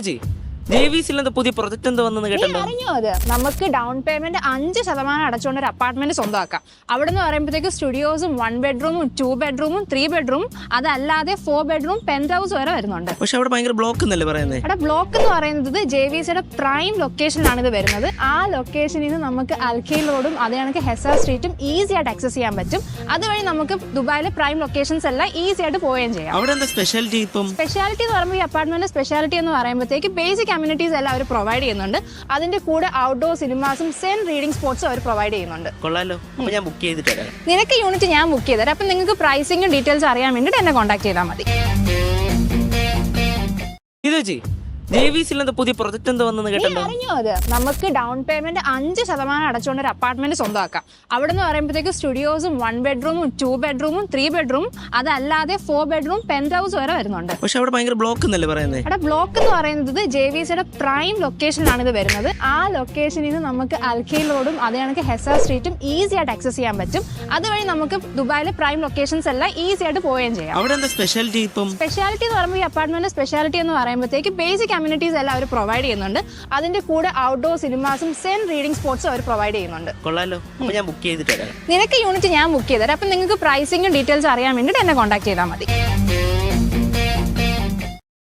ചേച്ചി JVC പുതിയ project എന്താ വന്നെന്ന് കേട്ടല്ലോ. അറിഞ്ഞോ അത് നമുക്ക് ഡൗൺ പേയ്മെന്റ് 5% അടച്ചുകൊണ്ട് ഒരു അപ്പാർട്ട്മെന്റ് സ്വന്തമാക്കാം. അവിടെ നിന്ന് പറയുമ്പോഴത്തേക്ക് സ്റ്റുഡിയോസും 1 ബെഡ്റൂമും 2 ബെഡ്റൂമും 3 ബെഡ്റൂമും അതല്ലാതെ 4 ബെഡ്റൂം പെന്റ് ഹൗസ് വരെ വരുന്നുണ്ട്. പക്ഷെ അവിടെ ഭയങ്കര ബ്ലോക്ക് എന്നല്ലേ പറയുന്നത്? അവിടെ ബ്ലോക്ക് എന്ന് പറയുന്നത് JVCയുടെ പ്രൈം ലൊക്കേഷനിലാണ് ഇത് വരുന്നത്. ആ ലൊക്കേഷനിൽ നിന്ന് നമുക്ക് അൽഖീൽ റോഡും അതേ കണക്ക് ഹെസാർ സ്ട്രീറ്റും ഈസി ആയിട്ട് ആക്സസ് ചെയ്യാൻ പറ്റും. അതുവഴി നമുക്ക് ദുബായിലെ പ്രൈം ലൊക്കേഷൻസ് എല്ലാം ഈസി ആയിട്ട് പോവുകയും ചെയ്യാം. അവിടെ എന്താ സ്പെഷ്യാലിറ്റി? സ്പെഷ്യാലിറ്റി എന്ന് പറയുമ്പോൾ ഈ അപ്പാർട്ട്മെന്റ് സ്പെഷ്യാലിറ്റി എന്ന് പറയുമ്പോഴത്തേക്ക് ബേസിക് അമ്യൂണിറ്റീസ് എല്ലാം അവർ പ്രൊവൈഡ് ചെയ്യുന്നുണ്ട്. അതിന്റെ കൂടെ ഔട്ട്ഡോർ സിനിമാസും റീഡിംഗ് സ്പോട്സും അവർ പ്രൊവൈഡ് ചെയ്യുന്നുണ്ട്. കൊള്ളാലോ. അപ്പൊ ഞാൻ ബുക്ക് ചെയ്തിട്ട് വരാം. നിനക്ക് യൂണിറ്റ് ഞാൻ ബുക്ക് ചെയ്തുതരാം. അപ്പൊ നിങ്ങൾക്ക് പ്രൈസിംഗും ഡീറ്റെയിൽസ് അറിയാൻ വേണ്ടിയിട്ട് എന്നെ കോൺടാക്ട് ചെയ്താൽ മതി. ഇത് ചേച്ചി JVC പുതിയ പ്രൊജക്ട് എന്താ വന്നെന്ന് കേട്ടല്ലോ. അറിഞ്ഞോ അത് നമുക്ക് ഡൗൺ പേയ്മെന്റ് 5% അടച്ചുകൊണ്ട് ഒരു അപ്പാർട്ട്മെന്റ് സ്വന്തമാക്കാം. അവിടെ നിന്ന് പറയുമ്പോഴത്തേക്ക് സ്റ്റുഡിയോസും 1 ബെഡ്റൂമും 2 ബെഡ്റൂമും 3 ബെഡ്റൂം അതല്ലാതെ 4 ബെഡ്റൂം പെന്റ് ഹൗസ് വരെ വരുന്നുണ്ട്. പക്ഷെ അവിടെ ഭയങ്കര ബ്ലോക്ക് എന്നല്ലേ പറയുന്നത്? അവിടെ ബ്ലോക്ക് എന്ന് പറയുന്നത് JVCയുടെ പ്രൈം ലൊക്കേഷനിലാണ് ഇത് വരുന്നത്. ആ ലൊക്കേഷനിൽ നിന്ന് നമുക്ക് അൽഖീൽ റോഡും അതേ കണക്ക് ഹെസാർ സ്ട്രീറ്റും ഈസി ആയിട്ട് ആക്സസ് ചെയ്യാൻ പറ്റും. അതുവഴി നമുക്ക് ദുബായിലെ പ്രൈം ലൊക്കേഷൻസ് എല്ലാം ഈസി ആയിട്ട് പോവുകയും ചെയ്യാം. അവിടെ എന്താ സ്പെഷ്യാലിറ്റി? സ്പെഷ്യാലിറ്റി എന്ന് പറയുമ്പോൾ ഈ അപ്പാർട്ട്മെന്റ് സ്പെഷ്യാലിറ്റി എന്ന് പറയുമ്പോഴത്തേക്ക് ബേസിക് അമ്യൂണിറ്റീസ് എല്ലാം അവർ പ്രൊവൈഡ് ചെയ്യുന്നുണ്ട്. അതിന്റെ കൂടെ ഔട്ട്ഡോർ സിനിമാസും റീഡിംഗ് സ്പോട്സും അവർ പ്രൊവൈഡ് ചെയ്യുന്നുണ്ട്. കൊള്ളാലോ. അപ്പൊ ഞാൻ ബുക്ക് ചെയ്തിട്ട് വരാം. നിനക്ക് യൂണിറ്റ് ഞാൻ ബുക്ക് ചെയ്തുതരാം. അപ്പൊ നിങ്ങൾക്ക് പ്രൈസിംഗും ഡീറ്റെയിൽസ് അറിയാൻ വേണ്ടിയിട്ട് എന്നെ കോൺടാക്ട് ചെയ്താൽ മതി.